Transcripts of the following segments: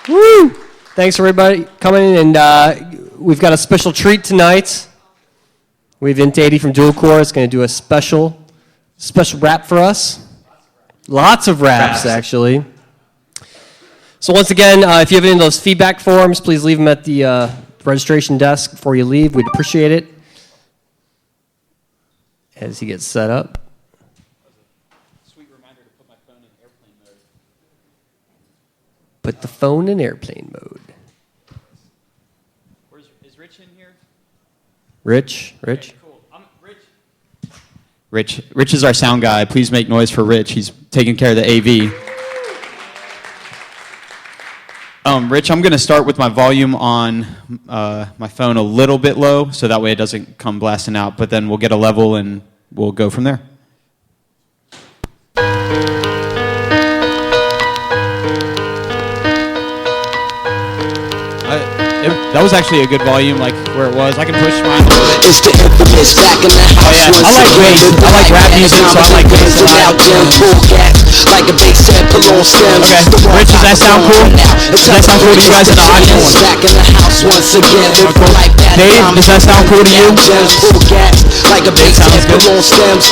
Woo! Thanks for everybody coming in, and we've got a special treat tonight. We have Int80 from Dual Core. It's going to do a special rap for us. Lots of raps, actually. So once again, if you have any of those feedback forms, please leave them at the registration desk before you leave. We'd appreciate it. As he gets set up. Sweet reminder to put my phone in airplane mode. Put the phone in airplane mode. Is Rich in here? Rich? Okay, cool. Rich is our sound guy. Please make noise for Rich. He's taking care of the AV. Rich, I'm going to start with my volume on my phone a little bit low, so that way it doesn't come blasting out, but then we'll get a level and we'll go from there. That was actually a good volume, like where it was. I can push mine a little bit. It's the infamous back in the house. Oh yeah, I like bass. I like rap music, so I like bass a lot. Like a big sample on stems. Okay, Rich, does that sound cool? Does that sound cool to you guys in the audience? Back in the house once again. Dave, does that sound cool to you? Like a big sample on stems.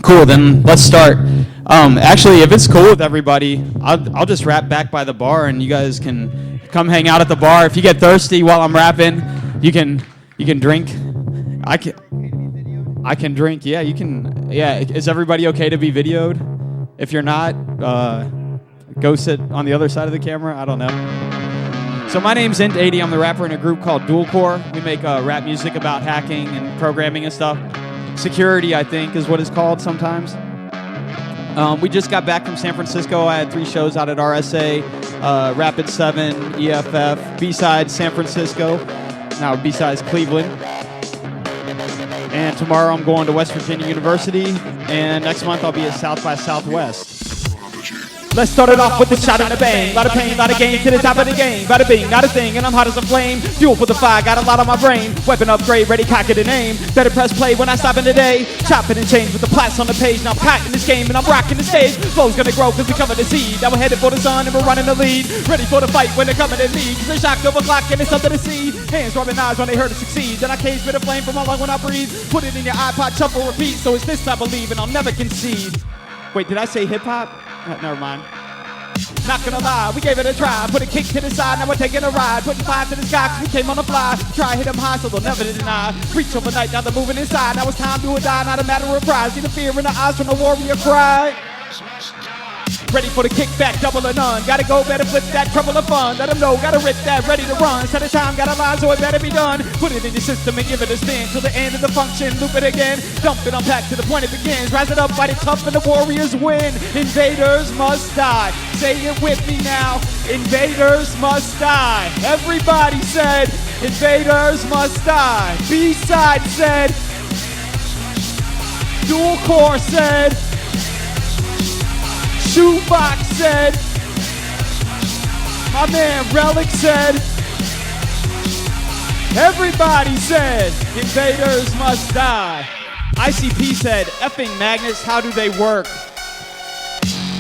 Cool, then let's start. Actually, if it's cool with everybody, I'll just rap back by the bar, and you guys can come hang out at the bar. If you get thirsty while I'm rapping, you can drink. I can drink. Yeah, you can. Yeah, is everybody okay to be videoed? If you're not, go sit on the other side of the camera. I don't know. So my name's Int80. I'm the rapper in a group called Dual Core. We make rap music about hacking and programming and stuff. Security, I think, is what it's called sometimes. We just got back from San Francisco. I had 3 shows out at RSA, Rapid 7, EFF, BSides San Francisco, now BSides Cleveland. And tomorrow I'm going to West Virginia University, and next month I'll be at South by Southwest. Let's start it off with the shot and a bang. Lot of pain, lot of gain to the top of the game. Bada bing, not a thing, and I'm hot as a flame. Fuel for the fire, got a lot on my brain. Weapon upgrade, ready, cock it and aim. Better press play when I stop in the day. Chopping and change with the plots on the page. Now I'm caught in this game and I'm rocking the stage. Flow's gonna grow cause we cover the seed. Now we're headed for the sun and we're running the lead. Ready for the fight when they're coming at me. Cause they're shocked over clock and it's something to see. Hands rubbing eyes when they heard it succeed. Then I cage with a flame from my lung when I breathe. Put it in your iPod, shuffle, repeat. So it's this I believe and I'll never concede. Wait, did I say hip hop? Never mind. Not gonna lie, we gave it a try. Put a kick to the side, now we're taking a ride. Putting fire to the sky, cause we came on the fly. Try hit them high, so they'll never deny. Preach overnight, now they're moving inside. Now it's time to or die, not a matter of pride. See the fear in the eyes from the warrior cry. Ready for the kickback, double or none. Gotta go, better flip that, trouble or fun. Let them know, gotta rip that, ready to run. Set a time, got a line, so it better be done. Put it in your system and give it a spin. Till the end of the function, loop it again. Dump it, unpack to the point it begins. Rise it up, fight it tough, and the warriors win. Invaders must die. Say it with me now. Invaders must die. Everybody said, invaders must die. B-side said, Dual Core said, Shoebox said, my man Relic said, everybody said, invaders must die. ICP said, effing magnets, how do they work?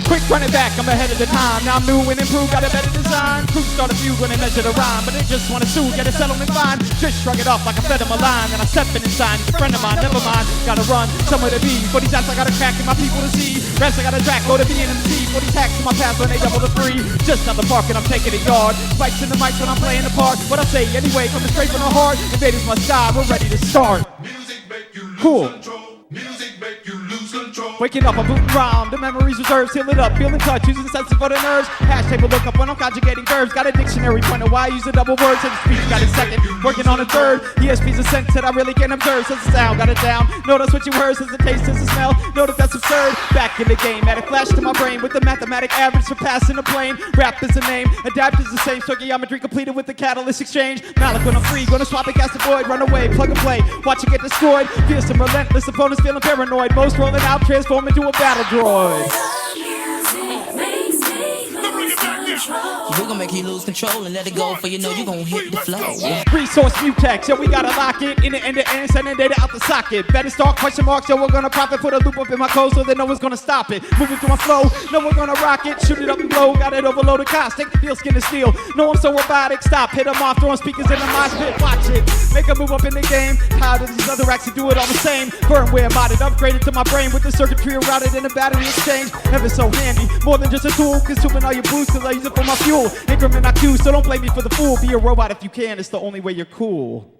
Quick running back, I'm ahead of the time. Now I'm new and improved, got a better design. Crew start a feud when they measure the rhyme, but they just wanna sue, get a settlement fine. Just shrug it off like I fed him a line, and I step in and sign. He's a friend of mine, never mind. Gotta run, somewhere to be. For these acts I got a crack in my people to see. Rest I got a track, load of B and MC. For these hacks in my path when they double the free. Just out the park and I'm taking a yard. Spikes in the mic when I'm playing the part. What I say anyway, coming straight from the heart. Invaders must die, we're ready to start. Music make you lose cool. control. Music make you lose control. Waking up, I'm booting rhyme, the memories reserved, seal it up, feel in touch, using the senses for the nerves. Hashtag will look up when I'm conjugating verbs. Got a dictionary point of why I use the double words. And speech got a second, working on a third. ESP's a sense that I really can observe. Sense the sound, got it down. Notice what you heard, sense the taste, sense the smell. Notice that's absurd. Back in the game, add a flash to my brain with the mathematic average for passing the plane. Rap is the name, adapt is the same. Stoichiometry completed with the catalyst exchange. Malik when I'm free, gonna swap and cast a void. Run away, plug and play, watch it get destroyed. Fierce and relentless opponents feeling paranoid. Most rolling out, transform into a battle droid. Music makes me lose control. We gon' make you lose control and let it go, for you know you gon' hit the flow. Yeah. Resource mutex, yo, we gotta lock it in the end to end, sending data out the socket. Better start question marks, yo, we're gonna profit. Put a loop up in my code so that no one's gonna stop it. Moving through my flow, no one's gonna rock it. Shoot it up and blow, got it overloaded caustic. Feel skin to steel, no I'm so robotic. Stop, hit them off, throwing speakers in the mosh pit. Watch it, make a move up in the game. How do these other racks do it all the same? Firmware modded, upgraded to my brain with the circuitry routed in a battery exchange. Ever so handy, more than just a tool. Consuming all your boost cause I use it for my fuel. Increment IQ, so don't blame me for the fool. Be a robot if you can, it's the only way you're cool.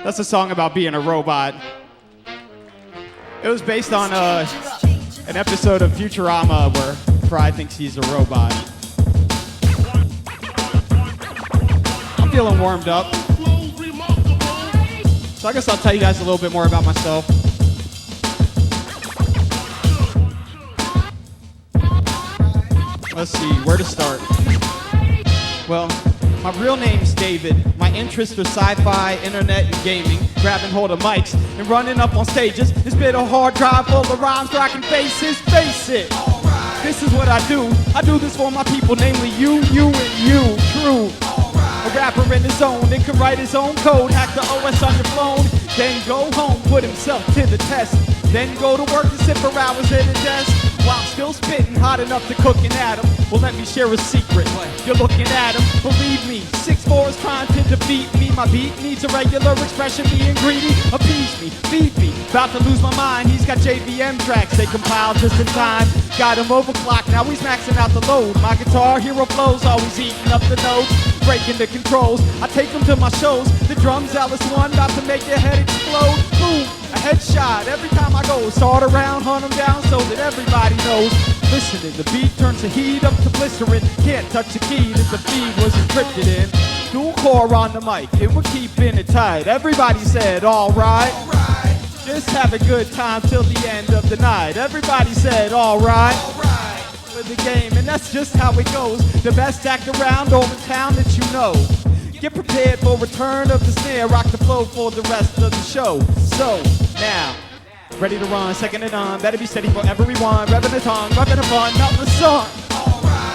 That's a song about being a robot. It was based on an episode of Futurama where Fry thinks he's a robot. I'm feeling warmed up. So I guess I'll tell you guys a little bit more about myself. Let's see, where to start? Well, my real name's David. My interests are sci-fi, internet, and gaming. Grabbing hold of mics and running up on stages. It's been a hard drive full of rhymes where I can face it. This is what I do. I do this for my people, namely you, and you. True. A rapper in his zone that can write his own code, hack the OS on your phone, then go home, put himself to the test, then go to work and sit for hours at a desk. While still spitting hot enough to cook an atom. Well, let me share a secret. You're looking at him, believe me. 6'4" is trying to defeat me. My beat needs a regular expression, being greedy. Appease me, feed me. About to lose my mind. He's got JVM tracks, they compile just in time. Got him overclocked, now he's maxing out the load. My guitar hero flows, always eating up the notes. Breaking the controls, I take him to my shows. The drums, Alice One, about to make your head explode. Boom, a headshot every time I go. Start around, hunt him down so that everybody knows. Listening, the beat turns the heat up to blistering. Can't touch the key that the feed was encrypted in. Dual core on the mic, and we're keeping it tight. Everybody said, alright. Just have a good time till the end of the night. Everybody said, alright. For the game, and that's just how it goes. The best act around all the town that you know. Get prepared for return of the snare. Rock the flow for the rest of the show. So, now, ready to run, second and on. Better be steady for everyone. Revving the tongue, roughing the fun, not the sun.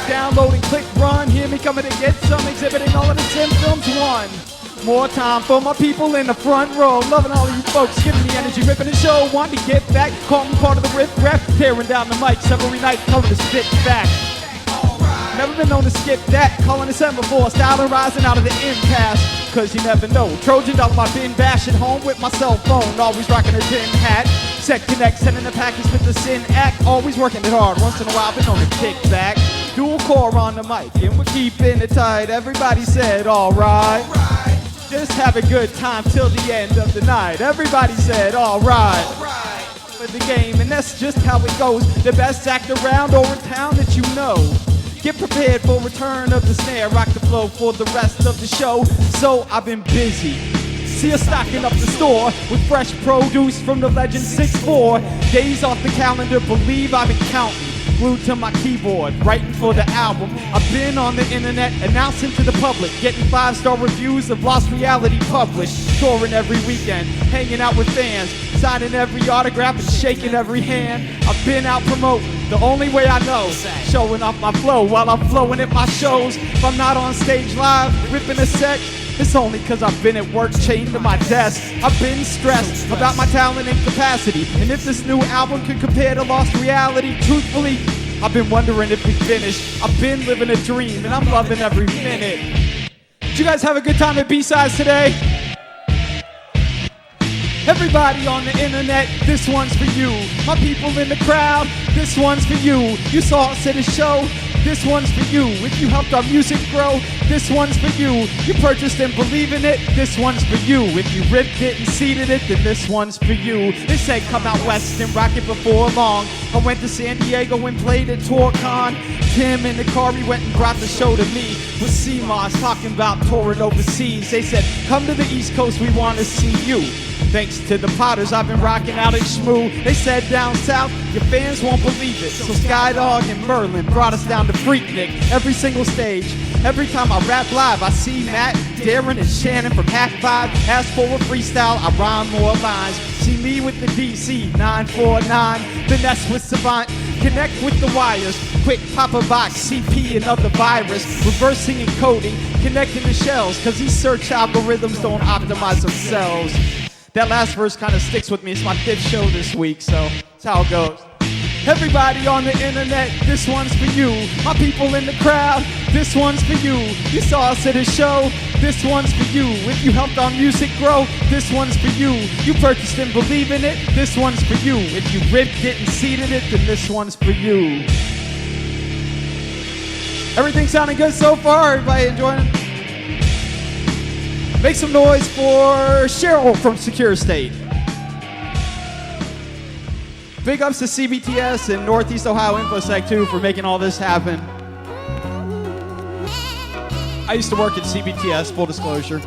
Downloading, click, run. Hear me coming to get some. Exhibiting all of the symptoms. One more time for my people in the front row. Loving all of you folks, giving me energy, ripping the show. Want to get back, call me part of the riff rap. Tearing down the mics every night, coming to spit back. Never been known to skip that. Calling the semaphore, styling rising out of the impasse. Cause you never know. Trojan dollar, my bin bash at home with my cell phone. Always rocking a tin hat. Set connect, sending the package with the sin act. Always working it hard, once in a while been known to kick back. Dual core on the mic, and we're keeping it tight. Everybody said alright. Just have a good time till the end of the night. Everybody said alright. For the game, and that's just how it goes. The best act around or in town that you know. Get prepared for return of the snare. Rock the flow for the rest of the show. So I've been busy. See us stocking up the store with fresh produce from the legend 6'4". Days off the calendar, believe I've been counting. Glued to my keyboard, writing for the album. I've been on the internet, announcing to the public, getting 5-star reviews of Lost Reality published. Touring every weekend, hanging out with fans, signing every autograph and shaking every hand. I've been out promoting, the only way I know. Showing off my flow while I'm flowing at my shows. If I'm not on stage live, ripping a set, it's only cause I've been at work chained to my desk. I've been stressed about my talent and capacity. And if this new album can compare to Lost Reality, truthfully, I've been wondering if we finished. I've been living a dream and I'm loving every minute. Did you guys have a good time at BSides today? Everybody on the internet, this one's for you. My people in the crowd, this one's for you. You saw us at a show, this one's for you. If you helped our music grow, this one's for you. You purchased and believe in it, this one's for you. If you ripped it and seeded it, then this one's for you. They said come out west and rock it before long. I went to San Diego and played at TourCon. Tim and the car, he went and brought the show to me. With CMOS talking about touring overseas. They said, come to the East Coast, we want to see you. Thanks to the Potters, I've been rocking out at Shmoo. They said down south, your fans won't believe it. So Skydog and Merlin brought us down to Freaknik. Every single stage, every time I rap live, I see Matt, Darren, and Shannon from Hack 5. Ask for a freestyle, I rhyme more lines. See me with the DC 949, finesse with Savant, connect with the wires. Quick pop a box, CP another virus, reversing and coding, connecting the shells, cause these search algorithms don't optimize themselves. That last verse kind of sticks with me. It's my 5th show this week, so that's how it goes. Everybody on the internet, this one's for you. My people in the crowd, this one's for you. You saw us at a show, this one's for you. If you helped our music grow, this one's for you. You purchased and believe in it, this one's for you. If you ripped it and seeded it, then this one's for you. Everything sounding good so far? Everybody enjoying it? Make some noise for Cheryl from Secure State. Big ups to CBTS and Northeast Ohio InfoSec too for making all this happen. I used to work at CBTS, full disclosure.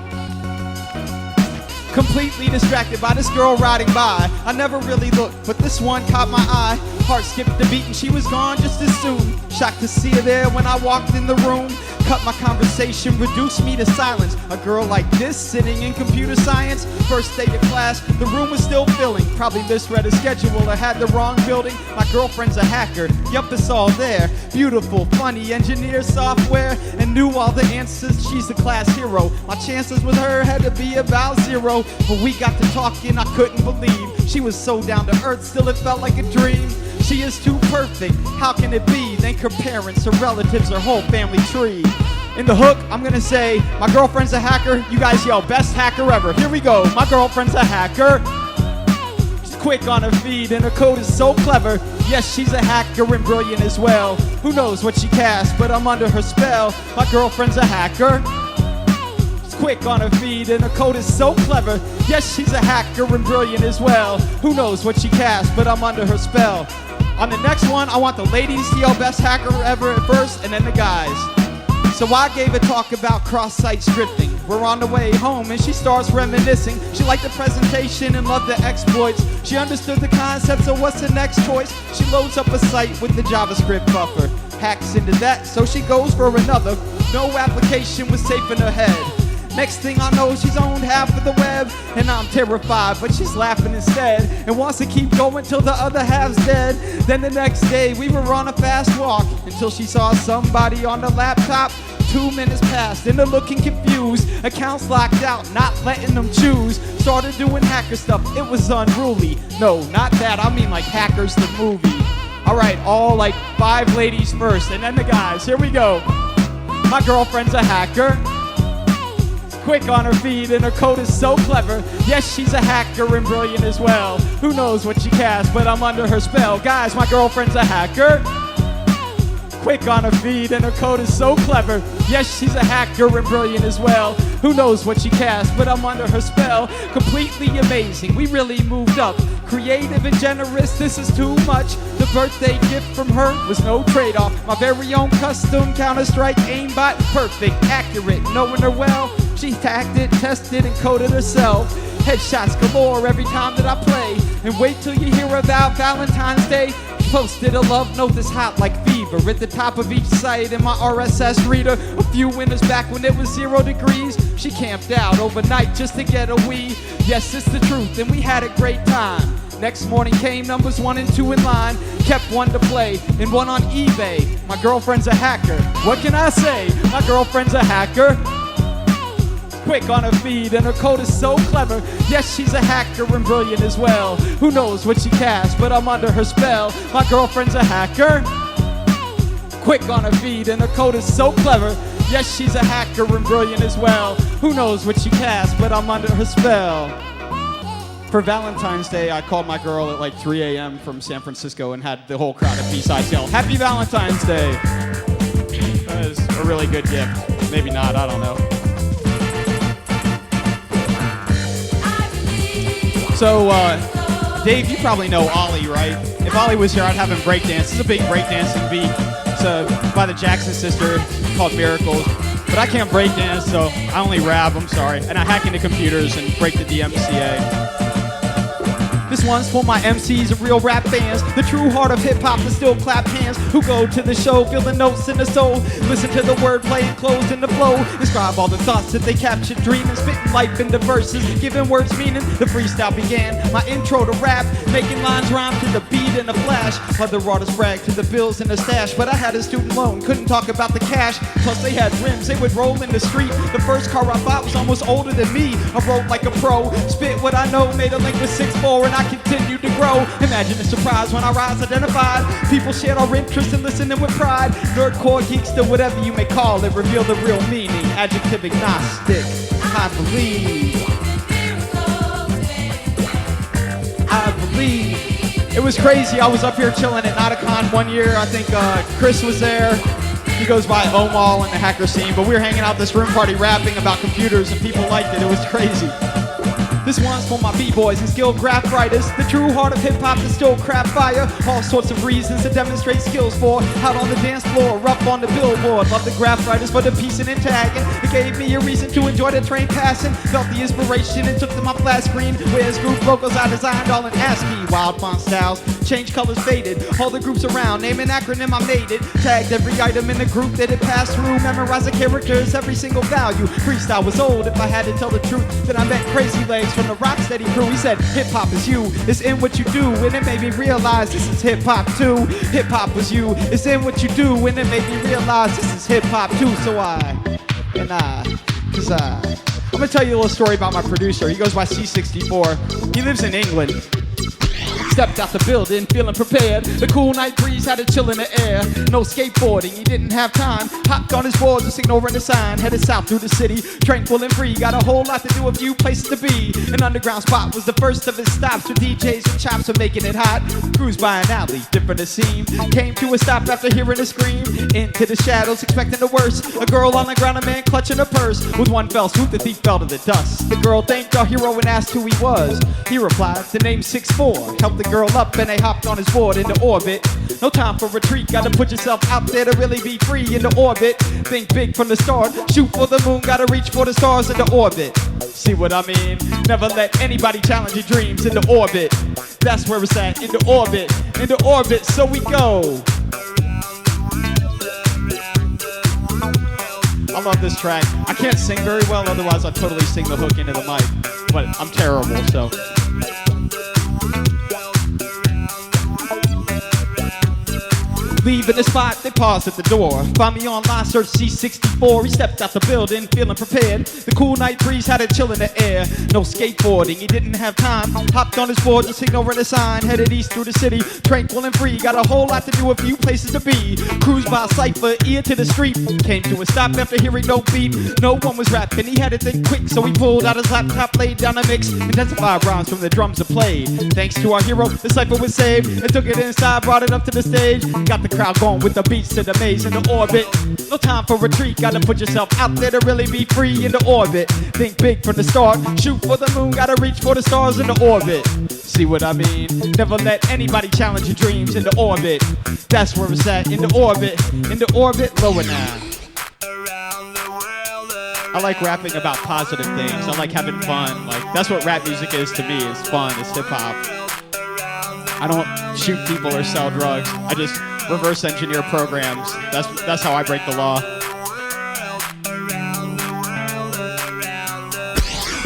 Completely distracted by this girl riding by. I never really looked, but this one caught my eye. Heart skipped the beat and she was gone just as soon. Shocked to see her there when I walked in the room. Cut my conversation, reduced me to silence. A girl like this sitting in computer science. First day of class, the room was still filling. Probably misread a schedule or had the wrong building. My girlfriend's a hacker, yup, it's all there. Beautiful, funny, engineer software, and knew all the answers. She's the class hero. My chances with her had to be about 0. But we got to talking, I couldn't believe. She was so down to earth, still it felt like a dream. She is too perfect, how can it be? Thank her parents, her relatives, her whole family tree. In the hook, I'm gonna say, my girlfriend's a hacker. You guys yell, best hacker ever. Here we go, my girlfriend's a hacker. She's quick on her feet and her code is so clever. Yes, she's a hacker and brilliant as well. Who knows what she casts, but I'm under her spell. My girlfriend's a hacker. She's quick on her feet and her code is so clever. Yes, she's a hacker and brilliant as well. Who knows what she casts, but I'm under her spell. On the next one, I want the ladies to yell best hacker ever at first, and then the guys. So I gave a talk about cross-site scripting. We're on the way home and she starts reminiscing. She liked the presentation and loved the exploits. She understood the concept, so what's the next choice? She loads up a site with the JavaScript buffer. Hacks into that, so she goes for another. No application was safe in her head. Next thing I know, she's owned half of the web. And I'm terrified, but she's laughing instead. And wants to keep going till the other half's dead. Then the next day, we were on a fast walk. Until she saw somebody on the laptop. 2 minutes passed, and they're looking confused. Accounts locked out, not letting them choose. Started doing hacker stuff, it was unruly. No, not that, I mean like Hackers the movie. Alright, all like 5 ladies first, and then the guys. Here we go. My girlfriend's a hacker. Quick on her feet and her code is so clever. Yes, she's a hacker and brilliant as well. Who knows what she casts, but I'm under her spell. Guys, my girlfriend's a hacker. Quick on her feet and her code is so clever. Yes, she's a hacker and brilliant as well. Who knows what she casts, but I'm under her spell. Completely amazing, we really moved up. Creative and generous, this is too much. The birthday gift from her was no trade-off. My very own custom Counter-Strike aimbot. Perfect, accurate, knowing her well. She hacked it, tested, and coded herself. Headshots galore every time that I play. And wait till you hear about Valentine's Day. Posted a love note that's hot like fever at the top of each site in my RSS reader. A few winters back when it was 0 degrees. She camped out overnight just to get a wee. Yes, it's the truth, and we had a great time. Next morning came numbers 1 and 2 in line. Kept 1 to play and 1 on eBay. My girlfriend's a hacker. What can I say? My girlfriend's a hacker. Quick on her feet and her code is so clever. Yes, she's a hacker and brilliant as well. Who knows what she casts, but I'm under her spell. My girlfriend's a hacker. Quick on her feet and her code is so clever. Yes, she's a hacker and brilliant as well. Who knows what she casts, but I'm under her spell. For Valentine's Day, I called my girl at like 3 a.m. from San Francisco and had the whole crowd at BSides yell, "Happy Valentine's Day!" That is a really good gift. Maybe not, I don't know. So, Dave, you probably know Ollie, right? If Ollie was here, I'd have him breakdance. It's a big breakdancing beat. It's by the Jackson Sister called Miracles. But I can't breakdance, so I only rap, I'm sorry. And I hack into computers and break the DMCA. This one's for my MCs and real rap fans, the true heart of hip-hop that still clap hands, who go to the show, feel the notes in the soul, listen to the wordplay enclosed in the flow, describe all the thoughts that they captured, dreaming, spitting life into verses, giving words meaning. The freestyle began, my intro to rap, making lines rhyme to the beat and the flash. Other artists brag to the bills and the stash, but I had a student loan, couldn't talk about the cash. Plus they had rims, they would roll in the street. The first car I bought was almost older than me. I wrote like a pro, spit what I know, made a link with 6'4", and I continued to grow. Imagine the surprise when I rise identified. People shared our interest in listening with pride. Nerdcore, geekster, whatever you may call it, reveal the real meaning. Adjective agnostic, I believe. I believe. It was crazy. I was up here chilling at Nauticon one year. I think Chris was there. He goes by Omal in the hacker scene, but we were hanging out this room party rapping about computers and people liked it. It was crazy. This one's for my b-boys and skilled graph writers, the true heart of hip-hop that still crap fire. All sorts of reasons to demonstrate skills for, out on the dance floor, up on the billboard. Love the graph writers for the piecing and tagging. It gave me a reason to enjoy the train passing. Felt the inspiration and took to my flat screen. Where's group logos I designed all in ASCII. Wild font styles, change colors faded. All the groups around, name an acronym, I made it. Tagged every item in the group that it passed through. Memorize the characters, every single value. Freestyle was old if I had to tell the truth. Then I met Crazy Legs from the Rocksteady crew. He said, hip-hop is you, it's in what you do. And it made me realize this is hip-hop too. Hip-hop was you, it's in what you do. And it made me realize this is hip-hop too. So I'm gonna tell you a little story about my producer. He goes by C64. He lives in England. Stepped out the building, feeling prepared. The cool night breeze had a chill in the air. No skateboarding, he didn't have time. Hopped on his board, just ignoring the sign. Headed south through the city, tranquil and free. Got a whole lot to do, a few places to be. An underground spot was the first of his stops, where DJs with chops were making it hot. Cruised by an alley, different it seemed. Came to a stop after hearing a scream. Into the shadows, expecting the worst. A girl on the ground, a man clutching a purse. With one fell swoop, the thief fell to the dust. The girl thanked our hero and asked who he was. He replied, the name 6'4". Helped the girl up and they hopped on his board into orbit. No time for retreat, gotta put yourself out there to really be free into orbit. Think big from the start, shoot for the moon, gotta reach for the stars into orbit. See what I mean? Never let anybody challenge your dreams into orbit. That's where it's at, into orbit, so we go. I love this track. I can't sing very well, otherwise I'd totally sing the hook into the mic. But I'm terrible, so. Leaving the spot, they paused at the door. Find me online, search C64. He stepped out the building, feeling prepared. The cool night breeze had a chill in the air. No skateboarding, he didn't have time. Hopped on his board, just ignoring the sign. Headed east through the city, tranquil and free. Got a whole lot to do, a few places to be. Cruised by cypher, ear to the street. Came to a stop after hearing no beat. No one was rapping, he had to think quick. So he pulled out his laptop, laid down a mix. Intensified rhymes from the drums that played. Thanks to our hero, the cypher was saved. And took it inside, brought it up to the stage. Got the crowd going with the beats to the maze into orbit. No time for retreat, gotta put yourself out there to really be free into orbit. Think big from the start, shoot for the moon, gotta reach for the stars into orbit. See what I mean? Never let anybody challenge your dreams into orbit. That's where it's at, into orbit, lower now. I like rapping about positive things. I like having fun. Like that's what rap music is to me. It's fun. It's hip hop. I don't shoot people or sell drugs. I just reverse engineer programs. That's how I break the law.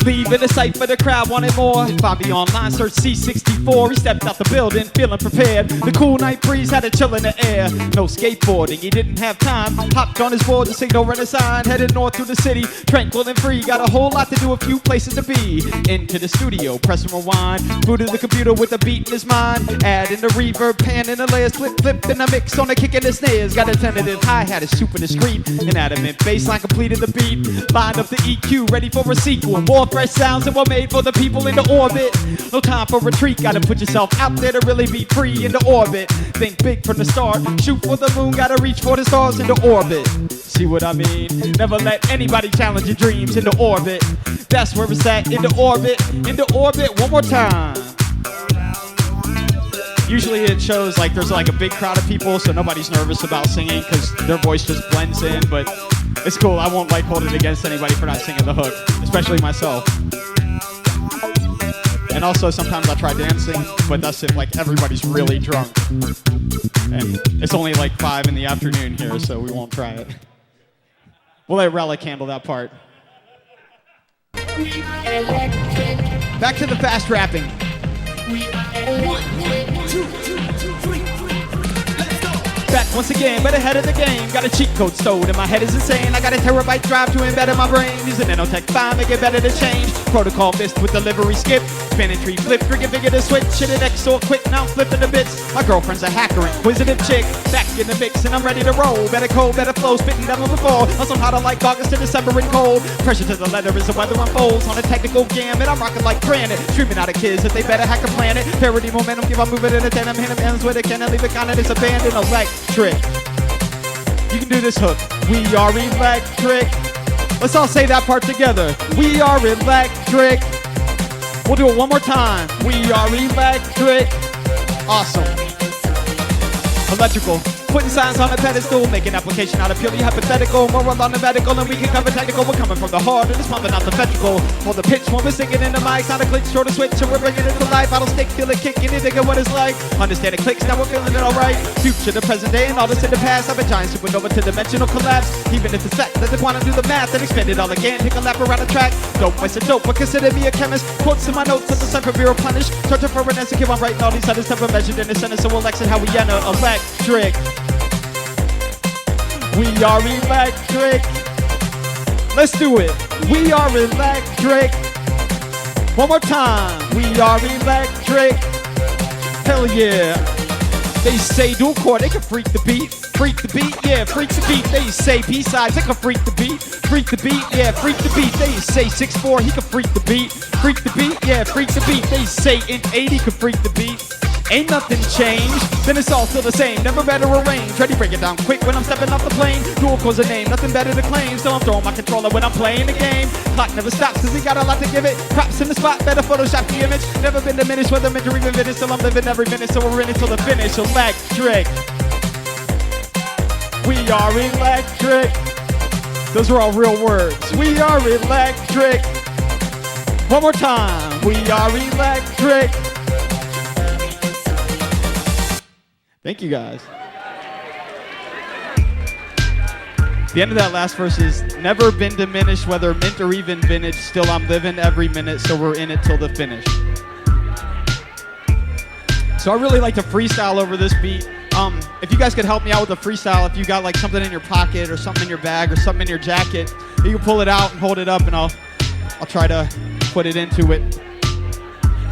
Leaving the site for the crowd wanted more. Find me online, search C64. He stepped out the building, feeling prepared. The cool night breeze had a chill in the air. No skateboarding, he didn't have time. Hopped on his board, just ignoring the sign. Headed north through the city, tranquil and free. Got a whole lot to do, a few places to be. Into the studio, press and rewind. Booted the computer with a beat in his mind. Add in the reverb, pan in the layers. Flip in the mix on the kick and the snares. Got a tentative hi-hat, is super discreet. An adamant bass line completed the beat. Lined up the EQ, ready for a sequel. More fresh sounds that were made for the people into orbit. No time for retreat, gotta put yourself out there to really be free into orbit. Think big from the start, shoot for the moon, gotta reach for the stars into orbit. See what I mean? Never let anybody challenge your dreams into orbit. That's where it's at, into orbit, one more time. Usually it shows like there's like a big crowd of people, so nobody's nervous about singing because their voice just blends in, but it's cool. I won't like hold it against anybody for not singing the hook, especially myself. And also sometimes I try dancing, but that's if like everybody's really drunk. And it's only like 5 in the afternoon here, so we won't try it. We'll let Relic handle that part. Back to the fast rapping. Back once again, but ahead of the game. Got a cheat code stowed and my head is insane. I got a terabyte drive to embed in my brain. Using Nanotech 5, make it better to change. Protocol missed with delivery skip. Spinning tree flip, freaking figure to switch. Shit it X so quick, now I'm flipping the bits. My girlfriend's a hacker, inquisitive chick. Back in the mix and I'm ready to roll. Better code, better flow, spitting never before. Also how to like August to December in cold. Pressure to the leather as the weather unfolds. On a technical gamut, I'm rocking like granite. Streaming out of kids that they better hack a planet. Parody momentum, give on moving in a tandem. Hit 'em ends with it, can I leave it kind of disabandoned. Electric. You can do this hook. We are electric. Let's all say that part together. We are electric. We'll do it one more time. We are electric. Awesome. Electrical. Putting science on a pedestal, making application out of purely hypothetical. Moral on the medical, and we can cover technical. We're coming from the heart, and it's pumping out the ventricle. Hold the pitch when we're singing in the mic. Sound a click, short a switch, and we're bringing it to life. I don't stick, feel it kick, any nigga what it's like. Understand it clicks, now we're feeling it alright. Future, the present day, and all this in the past. I'm a giant supernova to dimensional collapse. Even if it's fact that the quantum do the math, then expand it all again. Take a lap around the track. Dope, I said dope, but consider me a chemist. Quotes in my notes at the Cypher Bureau punish. Searching for an answer, keep on writing all these letters, never measured in the center. So we'll exit how we enter electric. We are electric. Let's do it. We are electric. One more time. We are electric. Hell yeah. They say dual core, they can freak the beat. Freak the beat, yeah, freak the beat. They say BSides, they can freak the beat. Freak the beat, yeah, freak the beat. They say 6'4", he can freak the beat. Freak the beat, yeah, freak the beat. They say Int 80 can freak the beat. Ain't nothing changed, then it's all still the same. Never better arranged. Ready, break it down quick when I'm stepping off the plane. Dual core's a name, nothing better to claim. So I'm throwing my controller when I'm playing the game. Clock never stops cause we got a lot to give it. Props in the spot, better Photoshop the image. Never been diminished, whether meant or even finished. Till I'm living every minute, so we're in it till the finish. Electric. We are electric. Those are all real words. We are electric. One more time. We are electric. Thank you guys. The end of that last verse is never been diminished, whether mint or even vintage. Still I'm living every minute, so we're in it till the finish. So I really like to freestyle over this beat. If you guys could help me out with the freestyle, if you got like something in your pocket or something in your bag or something in your jacket, you can pull it out and hold it up and I'll try to put it into it.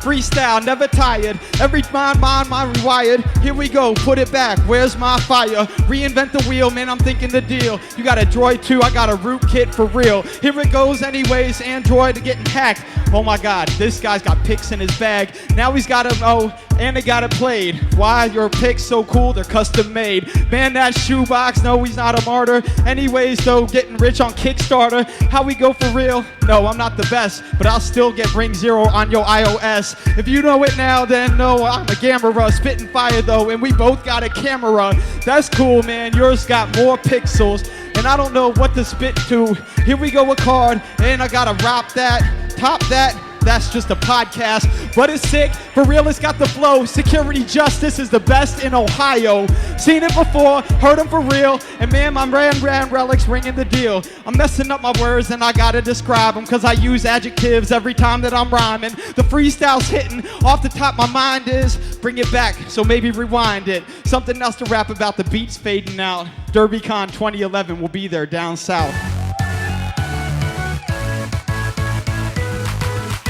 Freestyle, never tired. Every mind rewired. Here we go, put it back. Where's my fire? Reinvent the wheel, man, I'm thinking the deal. You got a Droid 2, I got a rootkit for real. Here it goes anyways, Android getting hacked. Oh my God, this guy's got picks in his bag. Now he's got them, and they got it played. Why your picks so cool, they're custom made. Man, that shoebox, no, he's not a martyr. Anyways, though, getting rich on Kickstarter. How we go for real? No, I'm not the best, but I'll still get Ring 0 on your iOS. If you know it now, then no, I'm a Gamera. Spitting fire though, and we both got a camera. That's cool, man, yours got more pixels, and I don't know what to spit to. Here we go, a card, and I gotta rap that, top that. That's just a podcast, but it's sick. For real, it's got the flow. Security justice is the best in Ohio. Seen it before, heard them for real. And man, my brand relics ringing the deal. I'm messing up my words and I gotta describe them, cause I use adjectives every time that I'm rhyming. The freestyle's hitting off the top, my mind is bring it back, so maybe rewind it. Something else to rap about, the beats fading out. DerbyCon 2011 will be there down south.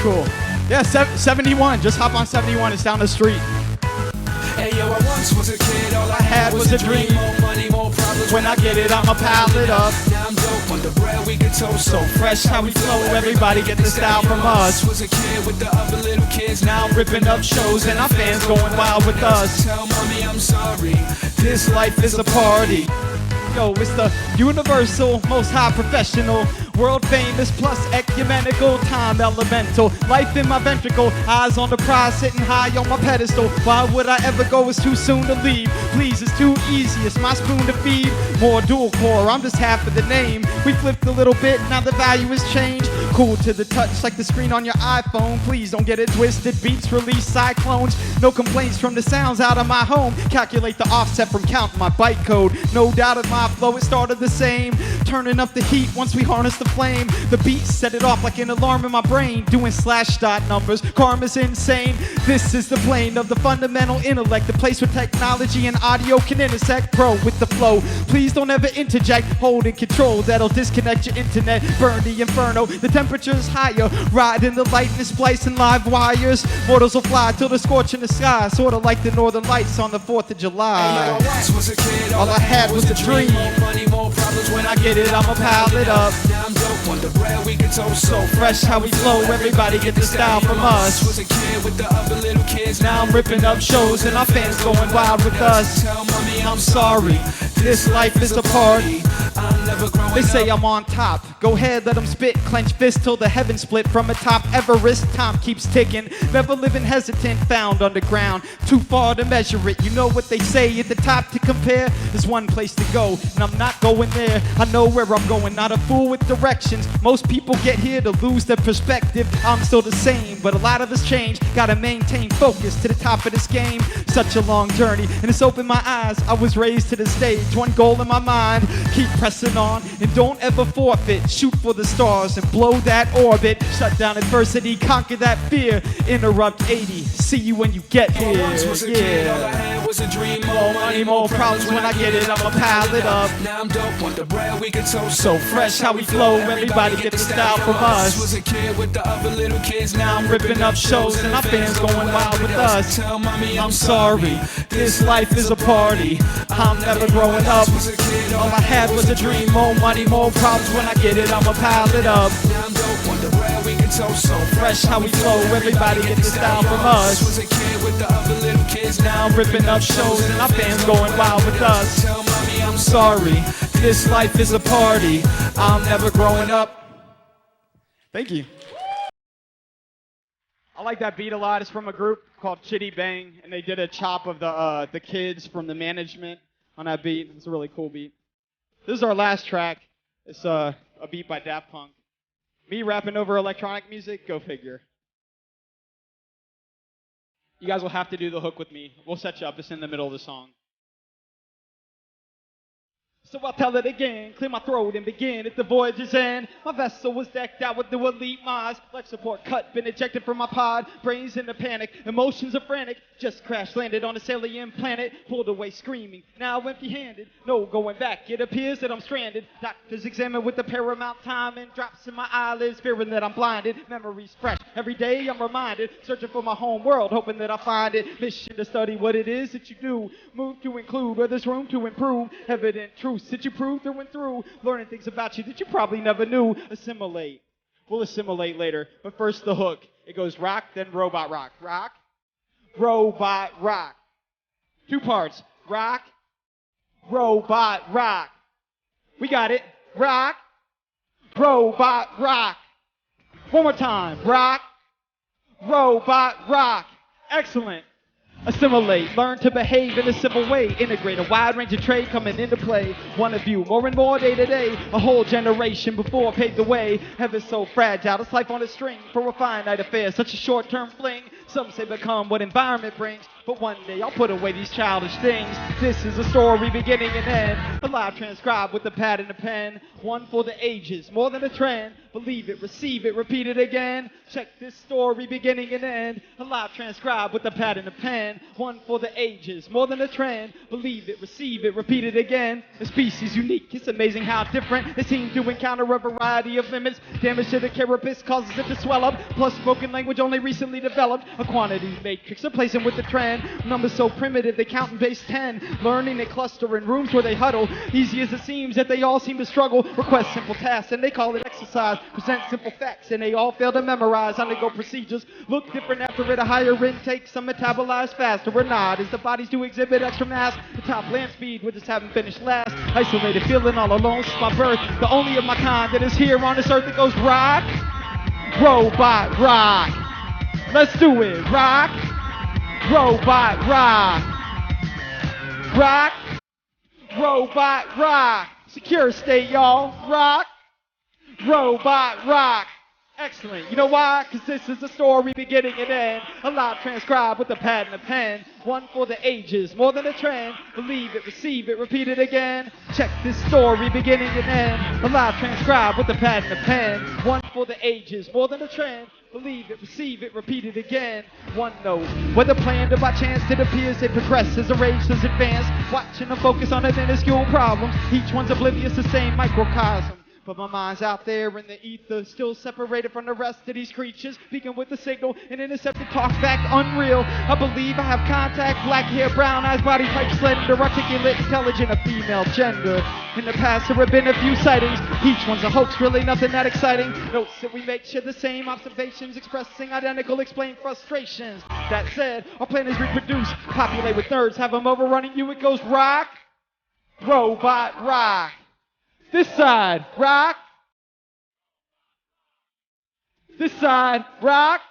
Cool. Yeah, 71. Just hop on 71. It's down the street. Hey yo, I once was a kid. All I had was a dream. More money, more problems. When I get it, I'ma pile it up. Now I'm dope on the bread we get toast. So fresh how we flow. Everybody get the style from us. Was a kid with the other little kids. Now I'm ripping up shows and our fans going wild with us. Tell mommy I'm sorry. This life is a party. Yo, it's the universal, most high professional, world famous plus ecumenical, time elemental, life in my ventricle, eyes on the prize, sitting high on my pedestal. Why would I ever go? It's too soon to leave. Please, it's too easy, it's my spoon to feed. More dual core, I'm just half of the name. We flipped a little bit, now the value has changed. Cool to the touch like the screen on your iPhone. Please don't get it twisted. Beats release cyclones. No complaints from the sounds out of my home. Calculate the offset from counting my byte code. No doubt of my flow, it started the same. Turning up the heat once we harness the flame. The beat set it off like an alarm in my brain. Doing slash dot numbers, karma's insane. This is the plane of the fundamental intellect. The place where technology and audio can intersect. Pro with the flow, please don't ever interject. Hold in control, that'll disconnect your internet. Burn the inferno, the temperature's higher. Ride in the lightning, splicing live wires. Mortals will fly till they're scorching the sky. Sorta like the northern lights on the 4th of July. Yo, I once was a kid, All I had was a dream. More money, more problems. When I Get it, I'ma pile it up. now I'm dope on the bread we can toast. So Fresh how we flow, everybody get the style from us. Was a kid with the other little kids. Now I'm ripping up shows and our fans going wild with us. Tell mommy I'm sorry, this life is a party. I'm never growing They say I'm on top. Go ahead, let them spit. Clench fist till the heavens split. From atop Everest, time keeps ticking. Never living hesitant, found underground. Too far to measure it. You know what they say at the top to compare. There's one place to go, and I'm not going there. I know where I'm going, not a fool with directions. Most people get here to lose their perspective. I'm still the same, but a lot of us change. Gotta maintain focus to the top of this game. Such a long journey, and it's opened my eyes. I was raised to the stage, one goal in my mind. Keep pressing on, and don't ever forfeit. Shoot for the stars and blow that orbit. Shut down adversity, conquer that fear. Interrupt 80, see you when you get here. Once was a kid, all I Yeah. had was a dream. More money, more problems. When I get it, I'ma pile it up. Now I'm dope on the bread we can toast. So fresh how we flow, everybody get the style from us. Was a kid with the other little kids. Now I'm ripping up shows and our fans going wild with us. Tell mommy I'm sorry, this life is a party. I'm never growing up. Was a kid, All I had was a dream. More money, more problems. When I get it, I'ma pile it up. now I'm dope on the bread we can toast. So Fresh how we flow, everybody get the style from us. Was a kid with the other little kids. Now I'm ripping up shows and our fans going wild with us. Tell mommy I'm Sorry, this life is a party. I'm never growing up. Thank you. I like that beat a lot. It's from a group called Chitty Bang, and they did a chop of the kids from the management on that beat. It's a really cool beat. This is our last track. It's a beat by Daft Punk. Me rapping over electronic music, go figure. You guys will have to do the hook with me. We'll set you up. It's in the middle of the song. So I'll tell it again, clear my throat and begin at the voyage's end. My vessel was decked out with the elite mods. Life support cut, been ejected from my pod. Brains in a panic, emotions are frantic. Just crash landed on this alien planet. Pulled away screaming, now empty-handed. No going back, it appears that I'm stranded. Doctors examine with the paramount time and drops in my eyelids, fearing that I'm blinded. Memories fresh, every day I'm reminded. Searching for my home world, hoping that I find it. Mission to study what it is that you do. Move to include where there's room to improve. Evident truths that you prove through and through. Learning things about you that you probably never knew. Assimilate. We'll assimilate later. But first the hook. It goes rock, then robot rock. Rock, robot rock. Two parts. Rock, robot rock. We got it. Rock, robot rock. One more time. Rock, robot rock. Excellent. Assimilate, learn to behave in a civil way. Integrate a wide range of trade coming into play. One of you, more and more day to day. A whole generation before paved the way. Heaven's so fragile, it's life on a string. For a finite affair, such a short-term fling. Some say become what environment brings. But one day I'll put away these childish things. This is a story beginning and end. A live transcribed with a pad and a pen. One for the ages, more than a trend. Believe it, receive it, repeat it again. Check this story beginning and end. A live transcribed with a pad and a pen. One for the ages, more than a trend. Believe it, receive it, repeat it again. The species unique, it's amazing how different. It seems to encounter a variety of limits. Damage to the carapace causes it to swell up. Plus spoken language only recently developed. A quantity matrix replacing with the trend. Numbers so primitive they count in base 10. Learning they cluster in rooms where they huddle. Easy as it seems that they all seem to struggle. Request simple tasks and they call it exercise. Present simple facts and they all fail to memorize. Undergo procedures look different after it. A higher intake, some metabolize faster or not. As the bodies do exhibit extra mass. The top land speed, we just haven't finished last. Isolated, feeling all alone since my birth. The only of my kind that is here on this earth that goes rock, robot rock. Let's do it, rock, robot rock. Rock, robot rock. Secure state, y'all. Rock, robot rock. Excellent. You know why? Because this is a story beginning and end. A lot transcribed with a pad and a pen. One for the ages, more than a trend. Believe it, receive it, repeat it again. Check this story beginning and end. A lot transcribed with a pad and a pen. One for the ages, more than a trend. Believe it, receive it, repeat it again. One note, whether planned or by chance, it appears they progress as a race has advanced. Watching them focus on the minuscule problems. Each one's oblivious to the same microcosm. But my mind's out there in the ether, still separated from the rest of these creatures. Speaking with the signal, an intercepted talk back, unreal. I believe I have contact, black hair, brown eyes, body type slender, articulate, intelligent, a female gender. In the past there have been a few sightings, each one's a hoax, really nothing that exciting. Notes that we make share the same observations, expressing identical, explain frustrations. That said, our plan is reproduce, populate with nerds, have them overrunning you, it goes rock, robot, rock. This side, rock. This side, rock.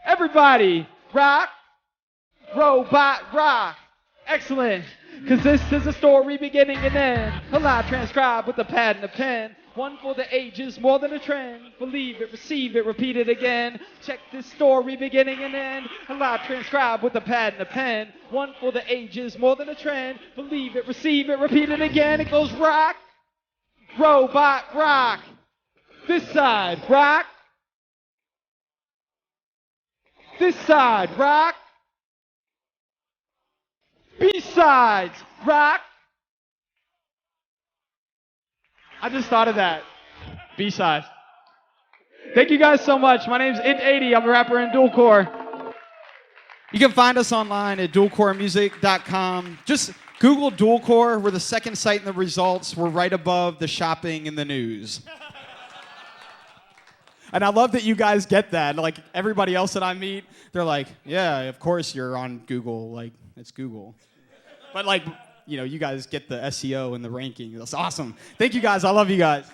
Everybody, rock. Robot, rock. Excellent. Because this is a story beginning and end. A lot transcribed with a pad and a pen. One for the ages, more than a trend. Believe it, receive it, repeat it again. Check this story beginning and end. A lot transcribed with a pad and a pen. One for the ages, more than a trend. Believe it, receive it, repeat it again. It goes rock, robot, rock. This side, rock. This side, rock. BSides, rock. I just thought of that. BSides. Thank you guys so much. My name's Int80. I'm a rapper in dualcore. You can find us online at dualcoremusic.com. Just Google dualcore. We're the second site in the results. We're right above the shopping and the news. And I love that you guys get that. Like everybody else that I meet, they're like, yeah, of course you're on Google. Like, it's Google. But like, you know, you guys get the SEO and the ranking. That's awesome. Thank you guys. I love you guys.